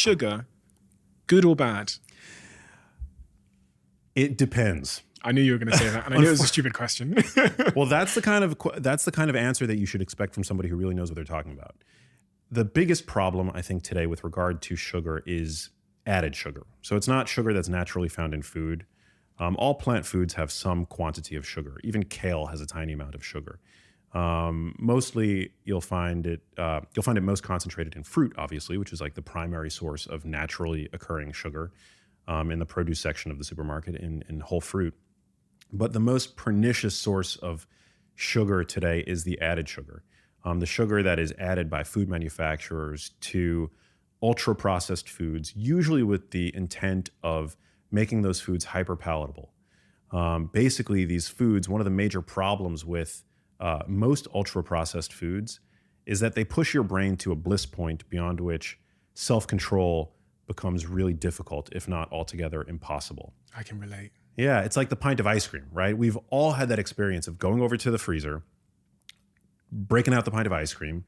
sugar good or bad? It depends. I knew you were going to say that, and I knew it was a stupid question. Well, that's the kind of answer that you should expect from somebody who really knows what they're talking about. The biggest problem, I think, today with regard to sugar is added sugar. So it's not sugar that's naturally found in food. All plant foods have some quantity of sugar. Even kale has a tiny amount of sugar. Mostly, you'll find it most concentrated in fruit, obviously, which is like the primary source of naturally occurring sugar in the produce section of the supermarket in whole fruit. But the most pernicious source of sugar today is the added sugar. The sugar that is added by food manufacturers to ultra-processed foods, usually with the intent of making those foods hyper-palatable. Basically, these foods, one of the major problems with most ultra-processed foods is that they push your brain to a bliss point beyond which self-control becomes really difficult, if not altogether impossible. I can relate. Yeah, it's like the pint of ice cream, right? We've all had that experience of going over to the freezer, breaking out the pint of ice cream,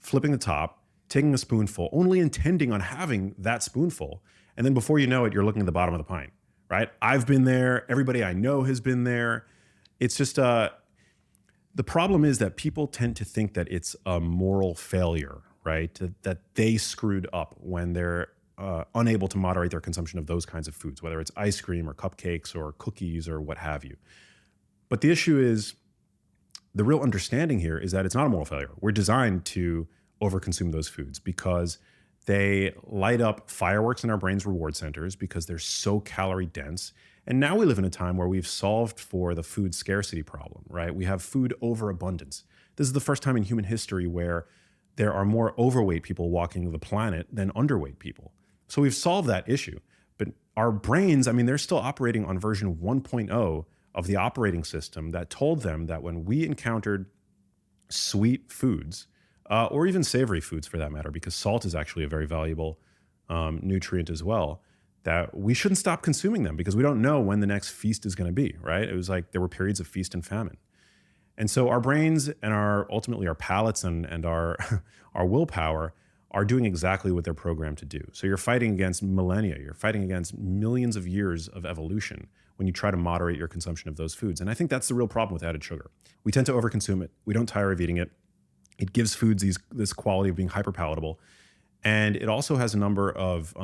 flipping the top, taking a spoonful, only intending on having that spoonful. And then before you know it, you're looking at the bottom of the pint, right? I've been there. Everybody I know has been there. It's just, the problem is that people tend to think that it's a moral failure, right? That they screwed up when they're unable to moderate their consumption of those kinds of foods, whether it's ice cream or cupcakes or cookies or what have you. But the issue is, the real understanding here is that it's not a moral failure. We're designed to overconsume those foods because they light up fireworks in our brain's reward centers because they're so calorie dense. And now we live in a time where we've solved for the food scarcity problem, right? We have food overabundance. This is the first time in human history where there are more overweight people walking the planet than underweight people. So we've solved that issue. But our brains, I mean, they're still operating on version 1.0 of the operating system that told them that when we encountered sweet foods, or even savory foods for that matter, because salt is actually a very valuable nutrient as well, that we shouldn't stop consuming them because we don't know when the next feast is going to be, right? It was like there were periods of feast and famine. And so our brains and ultimately our palates and our willpower are doing exactly what they're programmed to do. So you're fighting against millennia, you're fighting against millions of years of evolution when you try to moderate your consumption of those foods. And I think that's the real problem with added sugar. We tend to overconsume it. We don't tire of eating it. It gives foods this quality of being hyperpalatable. And it also has a number of,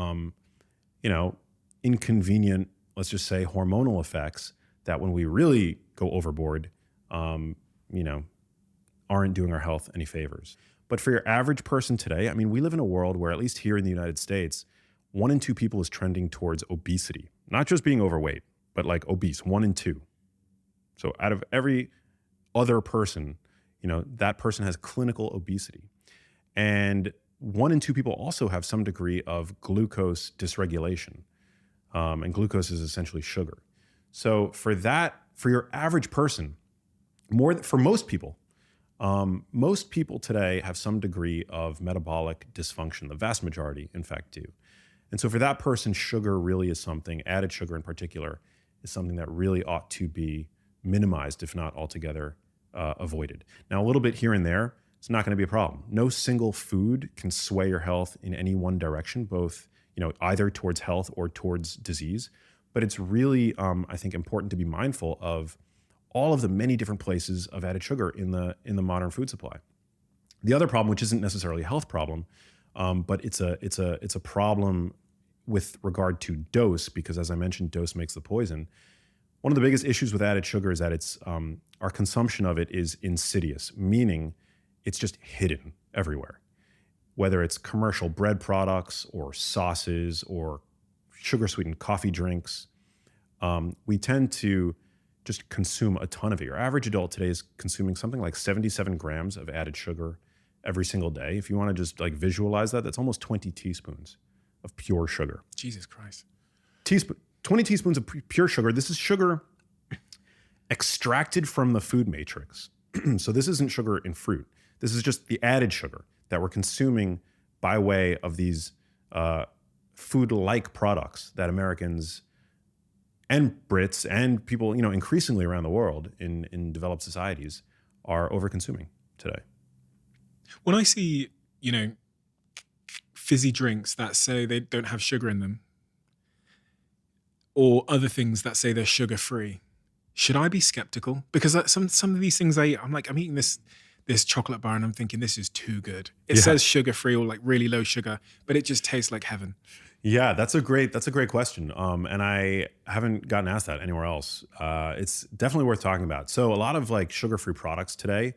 inconvenient, let's just say, hormonal effects that when we really go overboard, aren't doing our health any favors. But for your average person today, I mean, we live in a world where, at least here in the United States, 1 in 2 people is trending towards obesity. Not just being overweight, but like obese, 1 in 2. So out of every other person, that person has clinical obesity. And 1 in 2 people also have some degree of glucose dysregulation. And glucose is essentially sugar. So for your average person, for most people today have some degree of metabolic dysfunction. The vast majority, in fact, do. And so for that person, sugar really is something, added sugar in particular, is something that really ought to be minimized, if not altogether avoided. Now, a little bit here and there, it's not going to be a problem. No single food can sway your health in any one direction, both either towards health or towards disease. But it's really, I think, important to be mindful of all of the many different places of added sugar in the modern food supply. The other problem, which isn't necessarily a health problem, but it's a problem with regard to dose, because as I mentioned, dose makes the poison. One of the biggest issues with added sugar is that it's our consumption of it is insidious, meaning it's just hidden everywhere. Whether it's commercial bread products or sauces or sugar-sweetened coffee drinks, we tend to just consume a ton of it. Your average adult today is consuming something like 77 grams of added sugar every single day. If you want to just like visualize that, that's almost 20 teaspoons of pure sugar. Jesus Christ. 20 teaspoons of pure sugar. This is sugar extracted from the food matrix. So this isn't sugar in fruit. This is just the added sugar that we're consuming by way of these food-like products that Americans and Brits and people, increasingly around the world in developed societies are over-consuming today. When I see, fizzy drinks that say they don't have sugar in them, or other things that say they're sugar free, should I be skeptical? Because some of these things I'm eating this chocolate bar and I'm thinking this is too good. It says sugar free or like really low sugar, but it just tastes like heaven. Yeah, that's a great question. And I haven't gotten asked that anywhere else. It's definitely worth talking about. So a lot of like sugar-free products today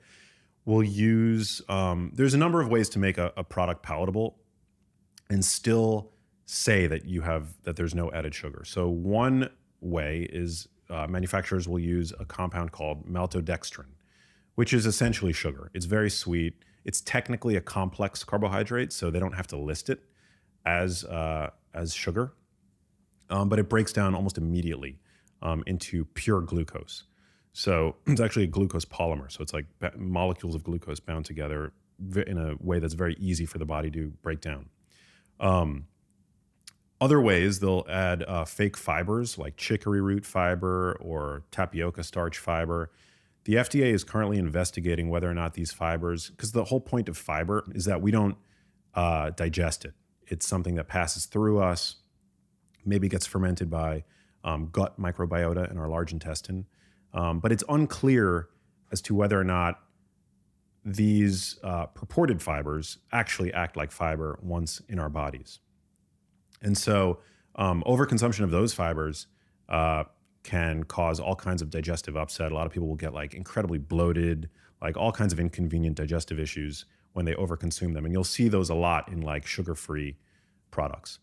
will use, there's a number of ways to make a product palatable and still say that there's no added sugar. So one way is manufacturers will use a compound called maltodextrin, which is essentially sugar. It's very sweet. It's technically a complex carbohydrate, so they don't have to list it as sugar, but it breaks down almost immediately into pure glucose. So it's actually a glucose polymer. So it's like molecules of glucose bound together in a way that's very easy for the body to break down. Other ways, they'll add fake fibers like chicory root fiber or tapioca starch fiber. The FDA is currently investigating whether or not these fibers, because the whole point of fiber is that we don't digest it. It's something that passes through us, maybe gets fermented by gut microbiota in our large intestine. But it's unclear as to whether or not these purported fibers actually act like fiber once in our bodies. And so overconsumption of those fibers can cause all kinds of digestive upset. A lot of people will get like incredibly bloated, like all kinds of inconvenient digestive issues when they overconsume them. And you'll see those a lot in like sugar-free products.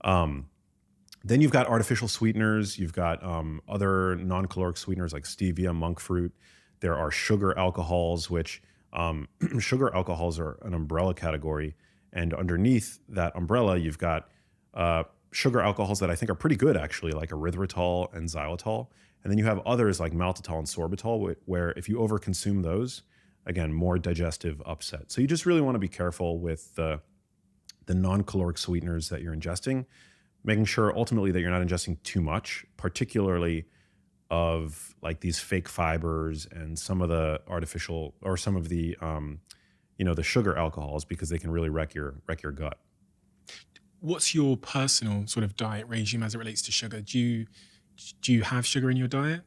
Then you've got artificial sweeteners. You've got other non-caloric sweeteners like stevia, monk fruit. There are sugar alcohols, which sugar alcohols are an umbrella category. And underneath that umbrella, you've got sugar alcohols that I think are pretty good, actually, like erythritol and xylitol. And then you have others like maltitol and sorbitol, where if you overconsume those, again, more digestive upset. So you just really want to be careful with the non-caloric sweeteners that you're ingesting, making sure ultimately that you're not ingesting too much, particularly of like these fake fibers and some of the artificial or some of the the sugar alcohols, because they can really wreck your gut. What's your personal sort of diet regime as it relates to sugar? Do you have sugar in your diet?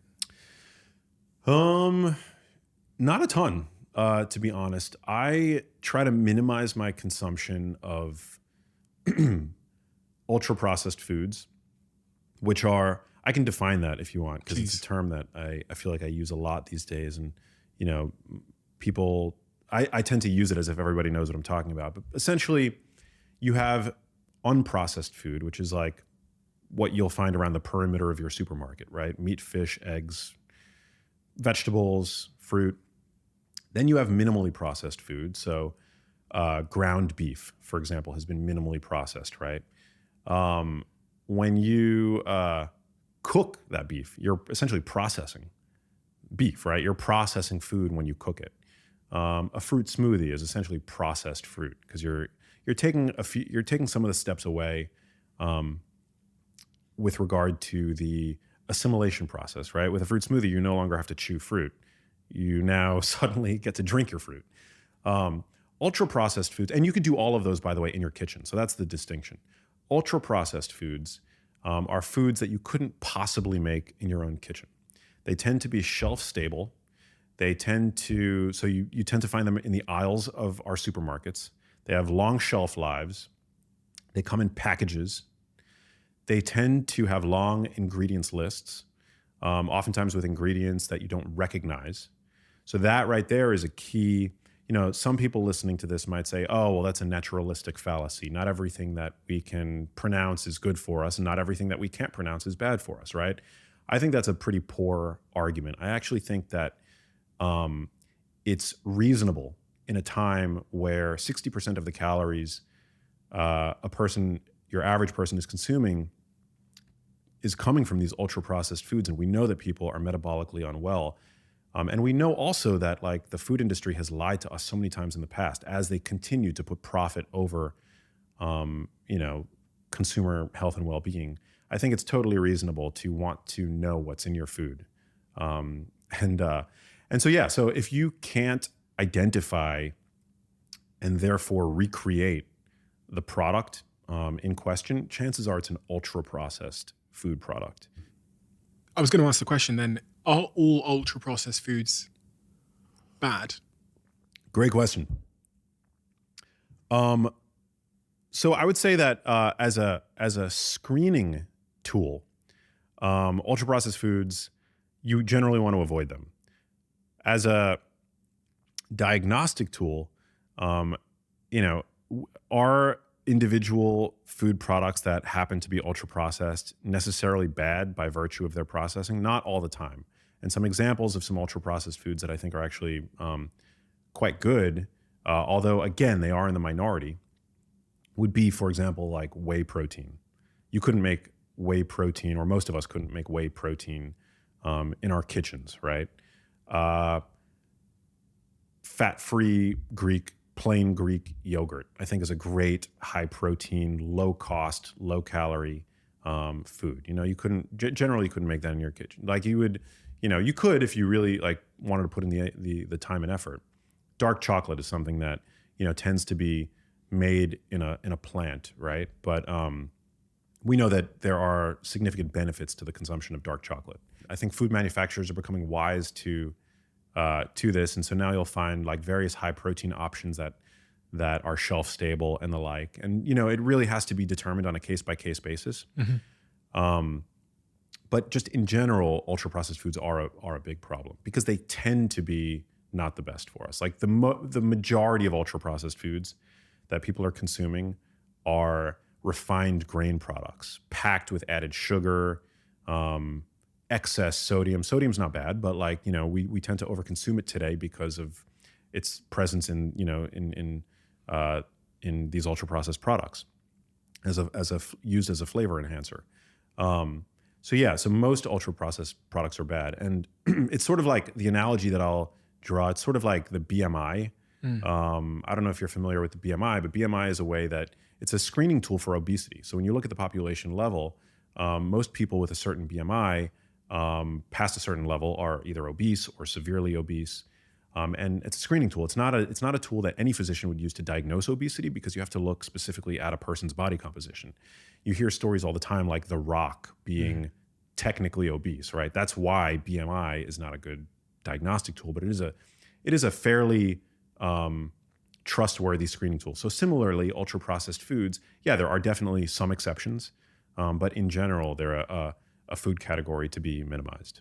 Not a ton, to be honest. I try to minimize my consumption of ultra processed foods, which are, I can define that if you want, because it's a term that I feel like I use a lot these days. And, people, I tend to use it as if everybody knows what I'm talking about. But essentially, you have unprocessed food, which is like what you'll find around the perimeter of your supermarket, right? Meat, fish, eggs, vegetables, fruit. Then you have minimally processed food. So ground beef, for example, has been minimally processed, right? When you cook that beef, you're essentially processing beef, right? You're processing food when you cook it. A fruit smoothie is essentially processed fruit, because you're taking some of the steps away with regard to the assimilation process, right? With a fruit smoothie, you no longer have to chew fruit. You now suddenly get to drink your fruit. Ultra processed foods, and you could do all of those, by the way, in your kitchen. So that's the distinction. Ultra processed foods are foods that you couldn't possibly make in your own kitchen. They tend to be shelf stable. They tend to, so you tend to find them in the aisles of our supermarkets. They have long shelf lives. They come in packages. They tend to have long ingredients lists, oftentimes with ingredients that you don't recognize. So that right there is a key. Some people listening to this might say, oh, well, that's a naturalistic fallacy. Not everything that we can pronounce is good for us, and not everything that we can't pronounce is bad for us, right? I think that's a pretty poor argument. I actually think that it's reasonable in a time where 60% of the calories your average person is consuming is coming from these ultra processed foods. And we know that people are metabolically unwell. And we know also that like the food industry has lied to us so many times in the past as they continue to put profit over, consumer health and well-being. I think it's totally reasonable to want to know what's in your food. So if you can't identify and therefore recreate the product in question, chances are it's an ultra processed food product. I was going to ask the question then, are all ultra processed foods bad? Great question. So I would say that as a screening tool, ultra processed foods, you generally want to avoid them. As a diagnostic tool, are individual food products that happen to be ultra processed necessarily bad by virtue of their processing? Not all the time. And some examples of some ultra processed foods that I think are actually quite good, although again, they are in the minority, would be, for example, like whey protein. You couldn't make whey protein, or most of us couldn't make whey protein in our kitchens, right? Fat-free plain Greek yogurt, I think, is a great high protein, low cost, low calorie food. You generally couldn't make that in your kitchen. Like you would, you could if you really like wanted to put in the time and effort. Dark chocolate is something that tends to be made in a plant, right? But we know that there are significant benefits to the consumption of dark chocolate. I think food manufacturers are becoming wise to this, and so now you'll find like various high protein options that are shelf stable and the like. And it really has to be determined on a case by case basis. Mm-hmm. But just in general, ultra processed foods are a big problem because they tend to be not the best for us. Like the majority of ultra processed foods that people are consuming are refined grain products packed with added sugar, excess sodium. Sodium's not bad, but we tend to overconsume it today because of its presence in these ultra processed products used as a flavor enhancer. So most ultra processed products are bad, and it's sort of like the analogy that I'll draw. It's sort of like the BMI. I don't know if you're familiar with the BMI, but BMI is a way that it's a screening tool for obesity. So when you look at the population level, most people with a certain BMI past a certain level are either obese or severely obese. And it's a screening tool. It's not a tool that any physician would use to diagnose obesity because you have to look specifically at a person's body composition. You hear stories all the time like The Rock being technically obese, right? That's why BMI is not a good diagnostic tool, but it is a fairly trustworthy screening tool. So similarly, ultra processed foods, there are definitely some exceptions, but in general, they're a food category to be minimized.